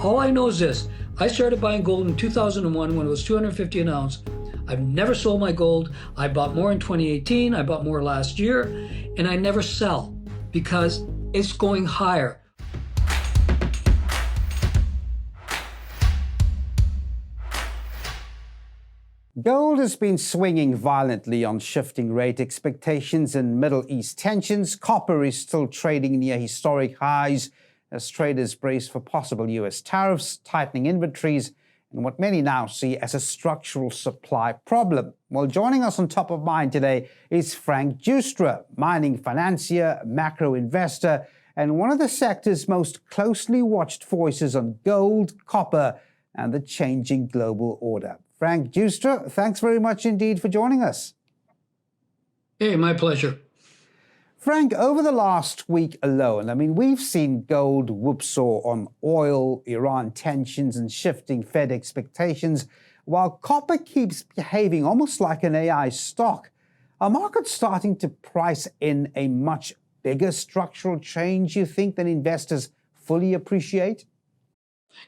All I know is this. I started buying gold in 2001 when it was $250 an ounce. I've never sold my gold. I bought more in 2018. I bought more last year. And I never sell because it's going higher. Gold has been swinging violently on shifting rate expectations and Middle East tensions. Copper is still trading near historic highs as traders brace for possible U.S. tariffs, tightening inventories, and what many now see as a structural supply problem. Well, joining us on Top of Mind today is Frank Giustra, mining financier, macro investor, and one of the sector's most closely watched voices on gold, copper, and the changing global order. Frank Giustra, thanks very much indeed for joining us. Hey, my pleasure. Frank, over the last week alone, we've seen gold whoopsaw on oil, Iran tensions, and shifting Fed expectations, while copper keeps behaving almost like an AI stock. Are markets starting to price in a much bigger structural change, you think, than investors fully appreciate?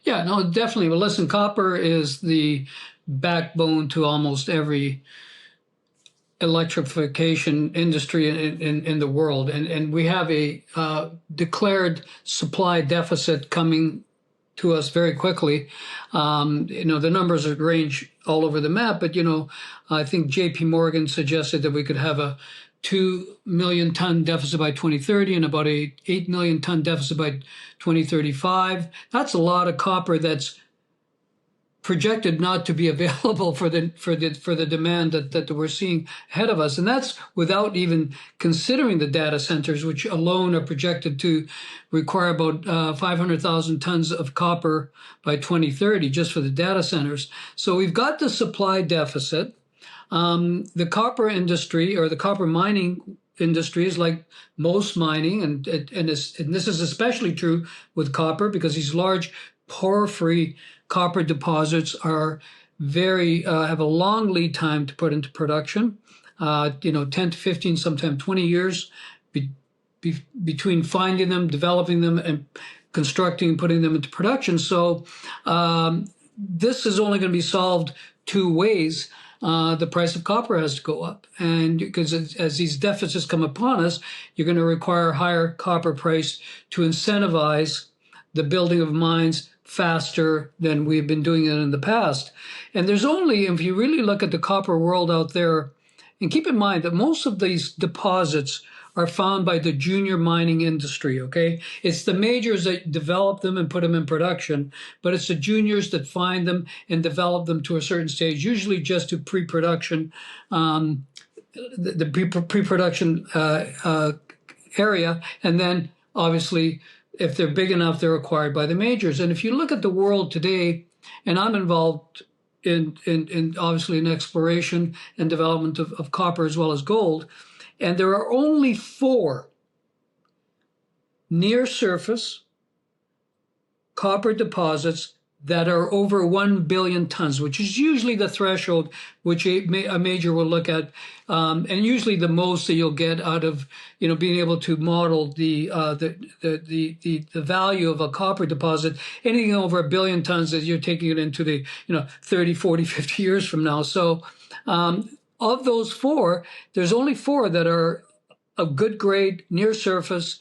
Yeah, no, definitely. Well, listen, copper is the backbone to almost every electrification industry in the world. And we have a declared supply deficit coming to us very quickly. The numbers range all over the map, but, I think JP Morgan suggested that we could have a 2 million ton deficit by 2030 and about a 8 million ton deficit by 2035. That's a lot of copper that's projected not to be available for the demand that we're seeing ahead of us. And that's without even considering the data centers, which alone are projected to require about 500,000 tons of copper by 2030 just for the data centers. So we've got the supply deficit. The copper industry, or the copper mining industry, is like most mining, and this is especially true with copper because these large porphyry copper deposits are have a long lead time to put into production. 10 to 15, sometimes 20 years between finding them, developing them, and constructing and putting them into production. So this is only going to be solved two ways. The price of copper has to go up. And because as these deficits come upon us, you're going to require a higher copper price to incentivize the building of mines faster than we've been doing it in the past. And there's only, if you really look at the copper world out there, and keep in mind that most of these deposits are found by the junior mining industry, okay? It's the majors that develop them and put them in production, but it's the juniors that find them and develop them to a certain stage, usually just to pre-production, the pre-production area, and then obviously, if they're big enough, they're acquired by the majors. And if you look at the world today, and I'm involved in obviously in exploration and development of copper as well as gold, and there are only 4 near surface copper deposits that are over 1 billion tons, which is usually the threshold which a major will look at, and usually the most that you'll get out of being able to model the value of a copper deposit. Anything over 1 billion tons is you're taking it into the 30, 40, 50 years from now. So of those 4, there's only 4 that are of good grade, near surface,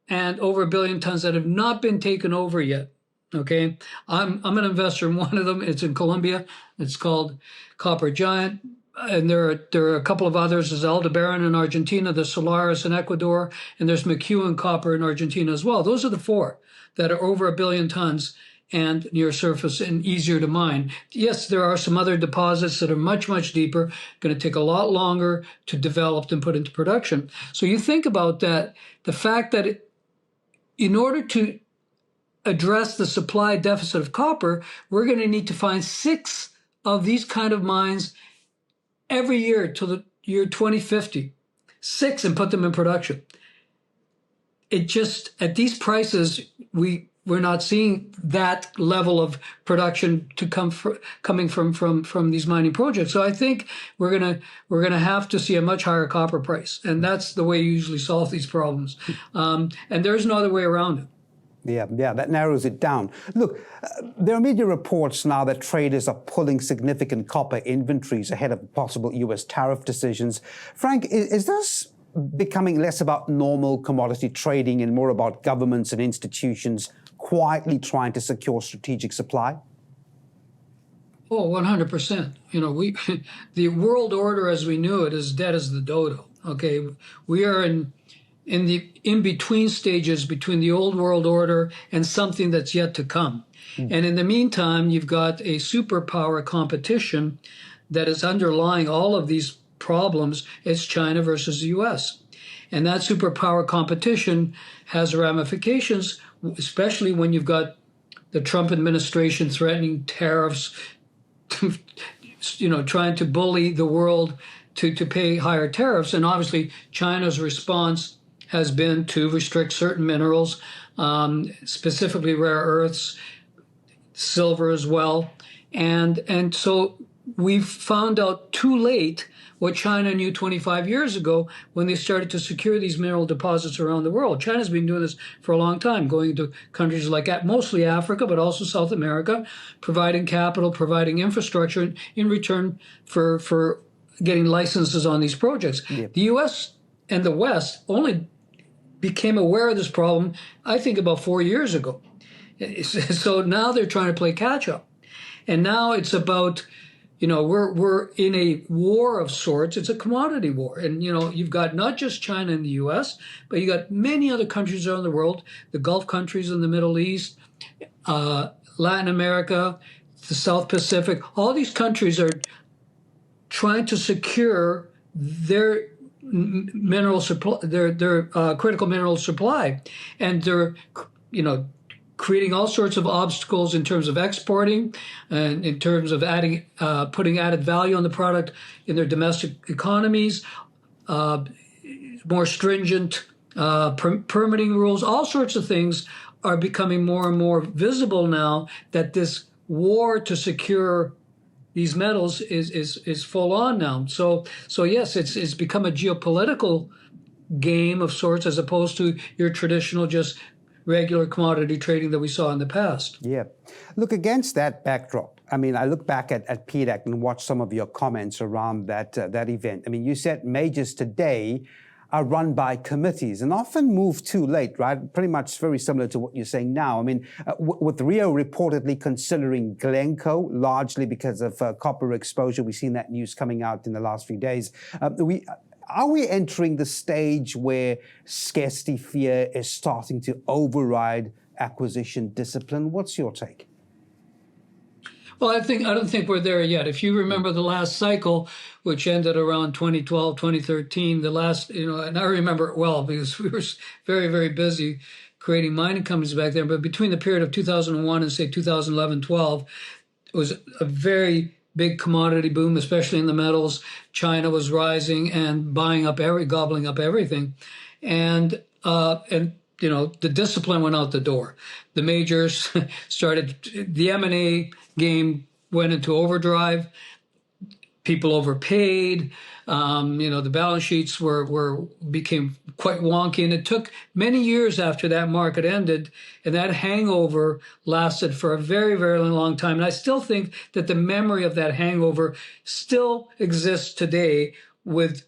and over 1 billion tons that have not been taken over yet. Okay, I'm an investor in one of them. It's in Colombia. It's called Copper Giant, and there are a couple of others. There's Aldebaran in Argentina, there's Solaris in Ecuador, and there's McEwen Copper in Argentina as well. Those are the 4 that are over 1 billion tons and near surface and easier to mine. Yes, there are some other deposits that are much, much deeper, going to take a lot longer to develop and put into production. So you think about that, the fact that in order to address the supply deficit of copper, we're going to need to find 6 of these kind of mines every year till the year 2050. 6 and put them in production. It just, at these prices, we're not seeing that level of production to coming from these mining projects. So I think we're gonna have to see a much higher copper price, and that's the way you usually solve these problems. And there's no other way around it. Yeah, that narrows it down. Look, there are media reports now that traders are pulling significant copper inventories ahead of possible U.S. tariff decisions. Frank, is this becoming less about normal commodity trading and more about governments and institutions quietly trying to secure strategic supply? Oh, 100%. The world order as we knew it is dead as the dodo. Okay, we are in the in-between stages between the old world order and something that's yet to come. And in the meantime, you've got a superpower competition that is underlying all of these problems. It's China versus the US. And that superpower competition has ramifications, especially when you've got the Trump administration threatening tariffs, trying to bully the world to pay higher tariffs. And obviously, China's response has been to restrict certain minerals, specifically rare earths, silver as well. And so we've found out too late what China knew 25 years ago when they started to secure these mineral deposits around the world. China's been doing this for a long time, going to countries like mostly Africa, but also South America, providing capital, providing infrastructure in return for getting licenses on these projects. Yep. The U.S. and the West only became aware of this problem, I think, about 4 years ago. So now they're trying to play catch up. And now it's about, we're in a war of sorts. It's a commodity war. And, you've got not just China and the U.S., but you got many other countries around the world, the Gulf countries in the Middle East, Latin America, the South Pacific. All these countries are trying to secure their mineral supply, their critical mineral supply, and they're, creating all sorts of obstacles in terms of exporting, and in terms of putting added value on the product in their domestic economies, more stringent permitting rules. All sorts of things are becoming more and more visible now that this war to secure these metals is full on now. So yes, it's become a geopolitical game of sorts as opposed to your traditional just regular commodity trading that we saw in the past. Yeah. Look, against that backdrop, I look back at PDAC and watch some of your comments around that event. You said majors today are run by committees and often move too late, right? Pretty much very similar to what you're saying now. With Rio reportedly considering Glencoe, largely because of copper exposure, we've seen that news coming out in the last few days. Are we entering the stage where scarcity fear is starting to override acquisition discipline? What's your take? Well, I don't think we're there yet. If you remember the last cycle, which ended around 2012, 2013, and I remember it well because we were very, very busy creating mining companies back then. But between the period of 2001 and say 2011, 12, it was a very big commodity boom, especially in the metals. China was rising and gobbling up everything. And the discipline went out the door. The majors started, the M&A game went into overdrive. People overpaid. The balance sheets became quite wonky, and it took many years after that market ended, and that hangover lasted for a very, very long time. And I still think that the memory of that hangover still exists today with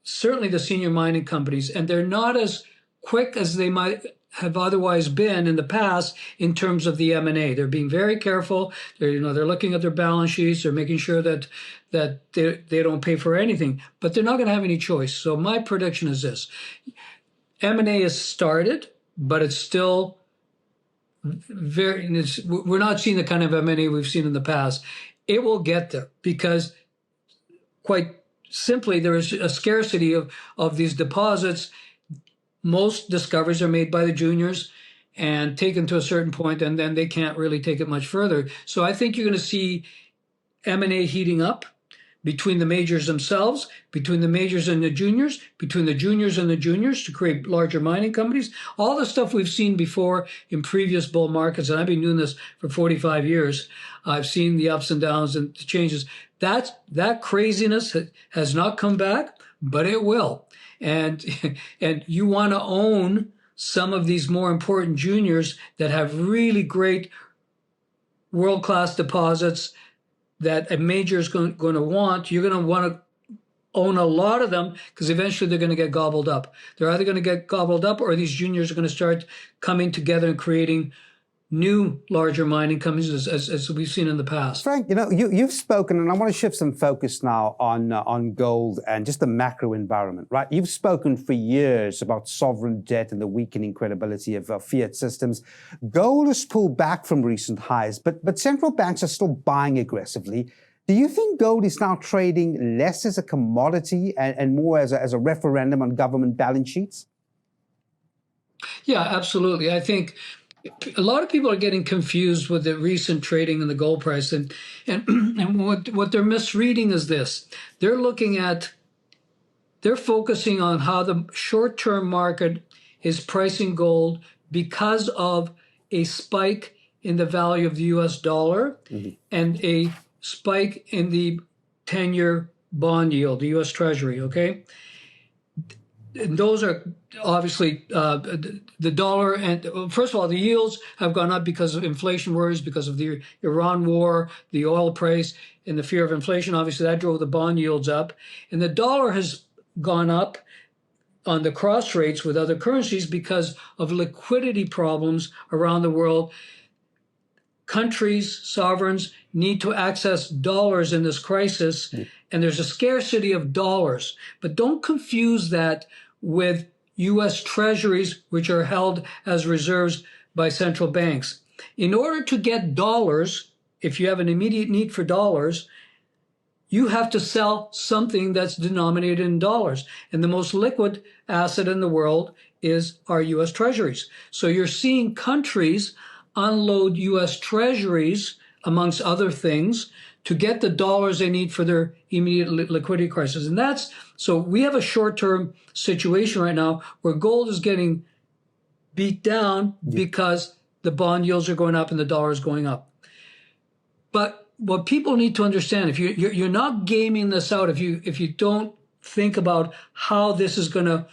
certainly the senior mining companies, and they're not as quick as they might have otherwise been in the past in terms of the M&A. They're being very careful. They're looking at their balance sheets. They're making sure that they don't pay for anything, but they're not going to have any choice. So my prediction is this: M&A has started, but it's still we're not seeing the kind of M&A we've seen in the past. It will get there because quite simply there is a scarcity of these deposits. Most discoveries are made by the juniors and taken to a certain point, and then they can't really take it much further. So I think you're going to see M&A heating up between the majors themselves, between the majors and the juniors, between the juniors and the juniors to create larger mining companies. All the stuff we've seen before in previous bull markets, and I've been doing this for 45 years. I've seen the ups and downs and the changes. That craziness has not come back, but it will. And you want to own some of these more important juniors that have really great world-class deposits that a major is going to want, you're going to want to own a lot of them because eventually they're going to get gobbled up. They're either going to get gobbled up or these juniors are going to start coming together and creating new larger mining companies as we've seen in the past. Frank, you've spoken, and I want to shift some focus now on gold and just the macro environment, right? You've spoken for years about sovereign debt and the weakening credibility of fiat systems. Gold has pulled back from recent highs, but central banks are still buying aggressively. Do you think gold is now trading less as a commodity and more as a referendum on government balance sheets? Yeah, absolutely. I think a lot of people are getting confused with the recent trading in the gold price, and what they're misreading is this: they're focusing on how the short-term market is pricing gold because of a spike in the value of the U.S. dollar and a spike in the 10-year bond yield, the U.S. Treasury. Okay. And those are obviously the dollar. And first of all, the yields have gone up because of inflation worries, because of the Iran war, the oil price, and the fear of inflation. Obviously, that drove the bond yields up. And the dollar has gone up on the cross rates with other currencies because of liquidity problems around the world. Countries, sovereigns need to access dollars in this crisis, and there's a scarcity of dollars. But don't confuse that with U.S. treasuries, which are held as reserves by central banks. In order to get dollars, if you have an immediate need for dollars, you have to sell something that's denominated in dollars. And the most liquid asset in the world is our U.S. treasuries. So you're seeing countries unload U.S. treasuries, amongst other things, to get the dollars they need for their immediate liquidity crisis. And so we have a short-term situation right now where gold is getting beat down because the bond yields are going up and the dollar is going up. But what people need to understand, if you're not gaming this out, if you don't think about how this is going to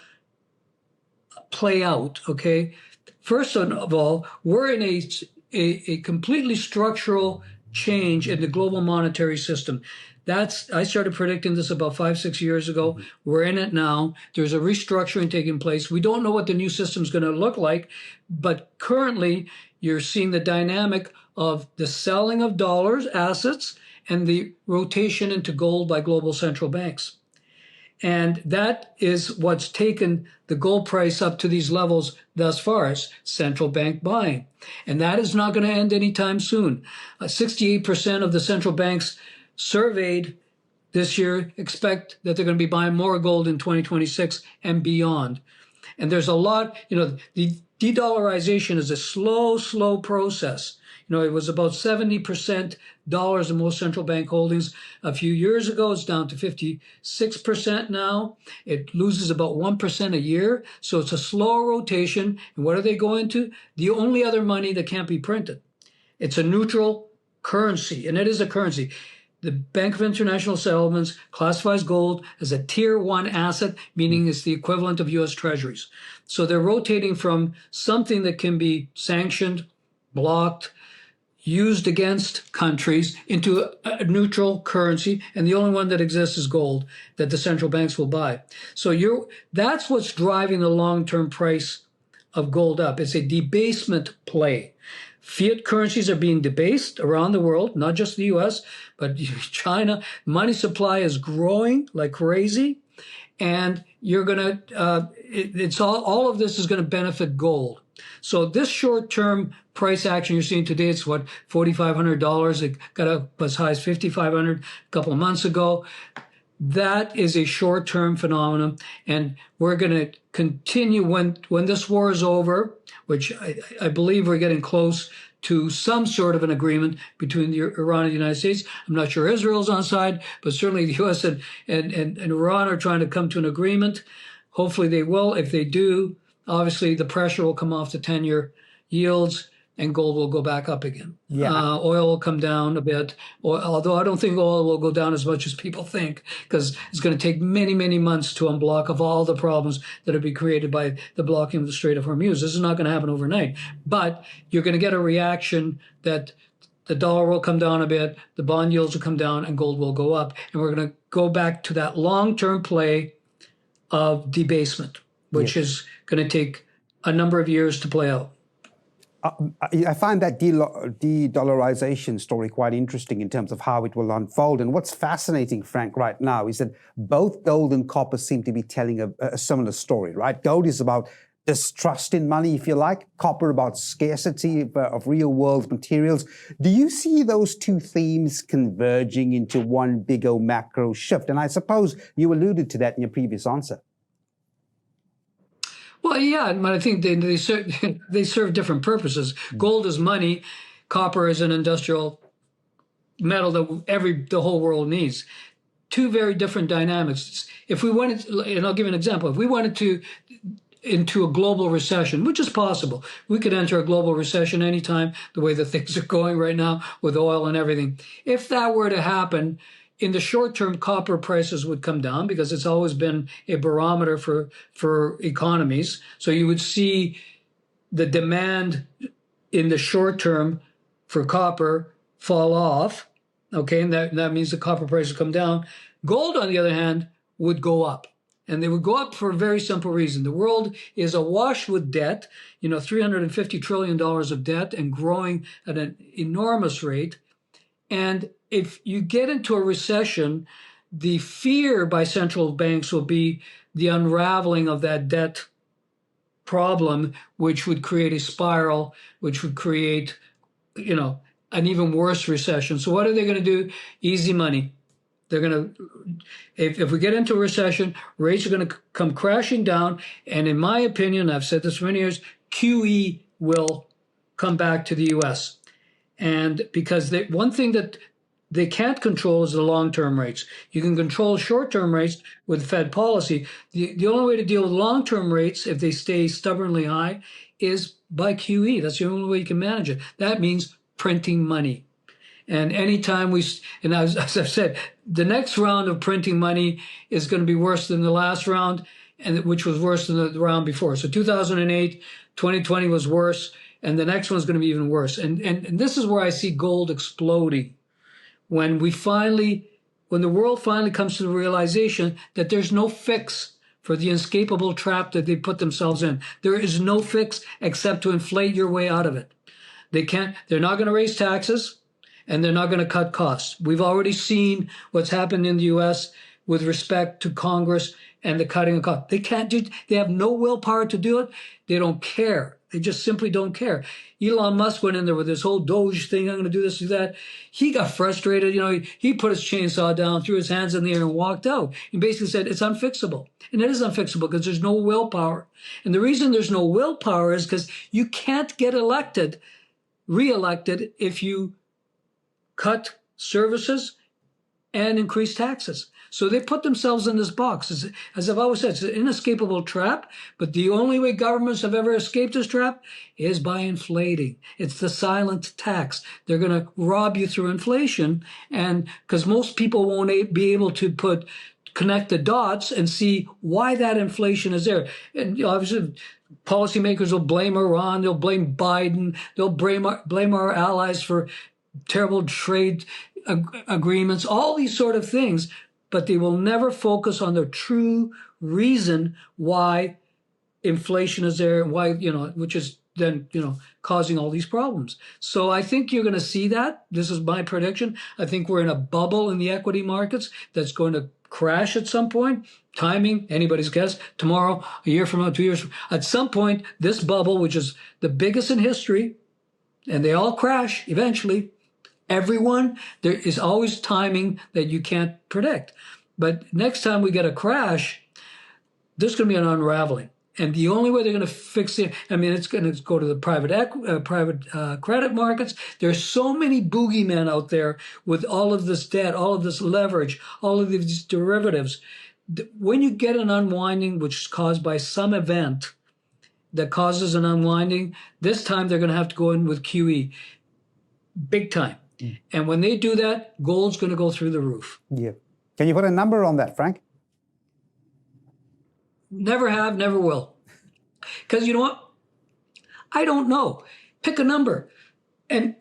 play out, okay? First of all, we're in a completely structural change in the global monetary system. I started predicting this about 5-6 years ago. We're in it now. There's a restructuring taking place. We don't know what the new system is going to look like, but currently you're seeing the dynamic of the selling of dollars, assets, and the rotation into gold by global central banks. And that is what's taken the gold price up to these levels thus far, as central bank buying. And that is not going to end anytime soon. 68% of the central banks surveyed this year expect that they're going to be buying more gold in 2026 and beyond. And there's a lot, the de-dollarization is a slow process. It was about 70% dollars in most central bank holdings a few years ago. It's down to 56% now. It loses about 1% a year. So it's a slower rotation. And what are they going to? The only other money that can't be printed. It's a neutral currency, and it is a currency. The Bank of International Settlements classifies gold as a tier 1 asset, meaning it's the equivalent of U.S. treasuries. So they're rotating from something that can be sanctioned, blocked, used against countries into a neutral currency, and the only one that exists is gold that the central banks will buy. So that's what's driving the long-term price of gold up. It's a debasement play. Fiat currencies are being debased around the world, not just the U.S., but China. Money supply is growing like crazy, and you're going to, all of this is going to benefit gold. So this short-term price action you're seeing today, it's what, $4,500. It got up as high as $5,500 a couple of months ago. That is a short-term phenomenon, and we're going to continue when this war is over, which I believe we're getting close to some sort of an agreement between Iran and the United States. I'm not sure Israel's on side, but certainly the U.S. and Iran are trying to come to an agreement. Hopefully they will. If they do, obviously the pressure will come off the 10-year yields. and gold will go back up again. Yeah. Oil will come down a bit, although I don't think oil will go down as much as people think, because it's going to take many, many months to unblock of all the problems that have been created by the blocking of the Strait of Hormuz. This is not going to happen overnight, but you're going to get a reaction that the dollar will come down a bit, the bond yields will come down, and gold will go up. And we're going to go back to that long-term play of debasement, which is going to take a number of years to play out. I find that de-dollarization story quite interesting in terms of how it will unfold. And what's fascinating, Frank, right now is that both gold and copper seem to be telling a similar story, right? Gold is about distrust in money, if you like. Copper about scarcity of real-world materials. Do you see those two themes converging into one big old macro shift? And I suppose you alluded to that in your previous answer. Well, yeah, but I think they serve different purposes. Gold is money. Copper is an industrial metal that the whole world needs. Two very different dynamics. If we wanted, and I'll give you an example. If we wanted into a global recession, which is possible, we could enter a global recession anytime, the way that things are going right now with oil and everything. If that were to happen, in the short term, copper prices would come down because it's always been a barometer for economies. So you would see the demand in the short term for copper fall off. Okay, and that means the copper prices come down. Gold, on the other hand, would go up. And they would go up for a very simple reason. The world is awash with debt, $350 trillion of debt and growing at an enormous rate. And if you get into a recession, the fear by central banks will be the unraveling of that debt problem, which would create a spiral, which would create, an even worse recession. So what are they going to do? Easy money. They're going to, if we get into a recession, rates are going to come crashing down. And in my opinion, I've said this for many years, QE will come back to the U.S. And because one thing that they can't control is the long-term rates. You can control short-term rates with Fed policy. The only way to deal with long-term rates, if they stay stubbornly high, is by QE. That's the only way you can manage it. That means printing money. And anytime as I've said, the next round of printing money is going to be worse than the last round, which was worse than the round before. So 2008, 2020 was worse, and the next one's going to be even worse. And this is where I see gold exploding. When the world finally comes to the realization that there's no fix for the inescapable trap that they put themselves in. There is no fix except to inflate your way out of it. They're not going to raise taxes, and they're not going to cut costs. We've already seen what's happened in the U.S. with respect to Congress and the cutting of costs. They have no willpower to do it. They don't care. They just simply don't care. Elon Musk went in there with this whole Doge thing. I'm going to do this, do that. He got frustrated. He put his chainsaw down, threw his hands in the air and walked out. He basically said it's unfixable. And it is unfixable because there's no willpower. And the reason there's no willpower is because you can't get reelected if you cut services and increase taxes. So they put themselves in this box. As I've always said, it's an inescapable trap, but the only way governments have ever escaped this trap is by inflating. It's the silent tax. They're going to rob you through inflation, and because most people won't be able to connect the dots and see why that inflation is there. And obviously, policymakers will blame Iran, they'll blame Biden, they'll blame our allies for terrible trade agreements, all these sort of things, but they will never focus on the true reason why inflation is there, why, which is then, causing all these problems. So I think you're going to see that. This is my prediction. I think we're in a bubble in the equity markets that's going to crash at some point. Timing, anybody's guess. Tomorrow, a year from now, 2 years from now. At some point, this bubble, which is the biggest in history, and they all crash eventually. There is always timing that you can't predict. But next time we get a crash, there's going to be an unraveling. And the only way they're going to fix it, it's going to go to the private credit markets. There's so many boogeymen out there with all of this debt, all of this leverage, all of these derivatives. When you get an unwinding, which is caused by some event, that causes an unwinding. This time they're going to have to go in with QE, big time. And when they do that, gold's going to go through the roof. Yeah. Can you put a number on that, Frank? Never have, never will. Because you know what? I don't know. Pick a number. And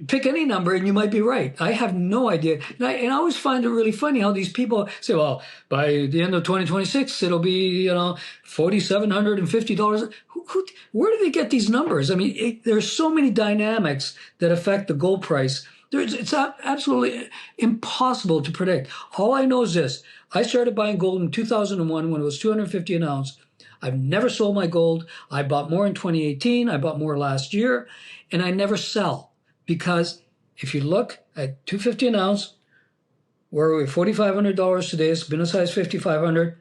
pick any number and you might be right. I have no idea. And I always find it really funny how these people say, well, by the end of 2026, it'll be, $4,750. Where do they get these numbers? I mean, there's so many dynamics that affect the gold price. It's absolutely impossible to predict. All I know is this. I started buying gold in 2001 when it was $250 an ounce. I've never sold my gold. I bought more in 2018. I bought more last year. And I never sell, because if you look at $250 an ounce, where are we? $4,500 today. It's been as high as $5,500.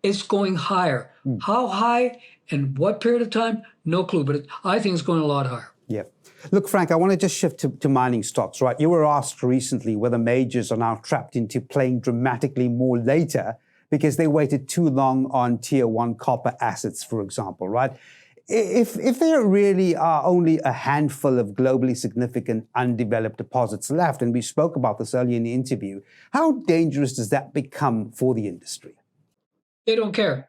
It's going higher. How high and what period of time? No clue. But I think it's going a lot higher. Yeah. Look, Frank, I want to just shift to mining stocks, right? You were asked recently whether majors are now trapped into playing dramatically more later because they waited too long on tier one copper assets, for example, right? If there really are only a handful of globally significant undeveloped deposits left, and we spoke about this earlier in the interview, how dangerous does that become for the industry? They don't care.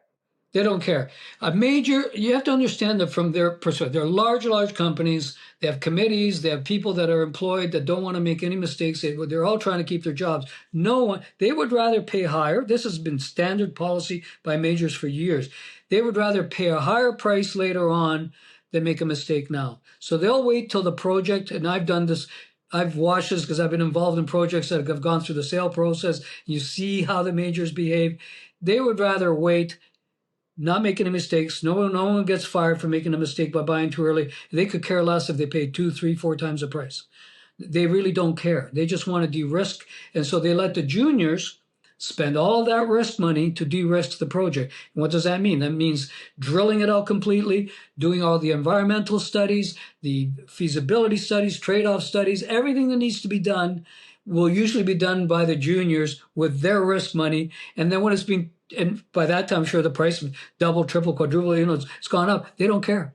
They don't care. A major, you have to understand that from their perspective, they're large companies. They have committees. They have people that are employed that don't want to make any mistakes. They're all trying to keep their jobs. No one, they would rather pay higher. This has been standard policy by majors for years. They would rather pay a higher price later on than make a mistake now. So they'll wait till the project, and I've done this, I've watched this because I've been involved in projects that have gone through the sale process. You see how the majors behave. They would rather wait, not make any mistakes. No one gets fired for making a mistake by buying too early. They could care less if they pay 2, 3, 4 times the price. They really don't care. They just want to de-risk. And so they let the juniors spend all that risk money to de-risk the project. And what does that mean? That means drilling it out completely, doing all the environmental studies, the feasibility studies, trade-off studies, everything that needs to be done will usually be done by the juniors with their risk money. And then when it's been, and by that time, sure, the price double, triple, quadruple, it's gone up. They don't care.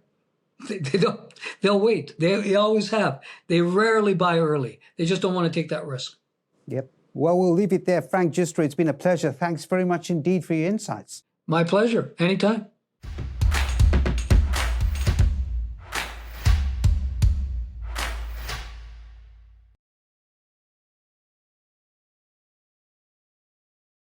They don't. They'll wait. They always have. They rarely buy early. They just don't want to take that risk. Yep. Well, we'll leave it there. Frank Giustra, it's been a pleasure. Thanks very much indeed for your insights. My pleasure. Anytime.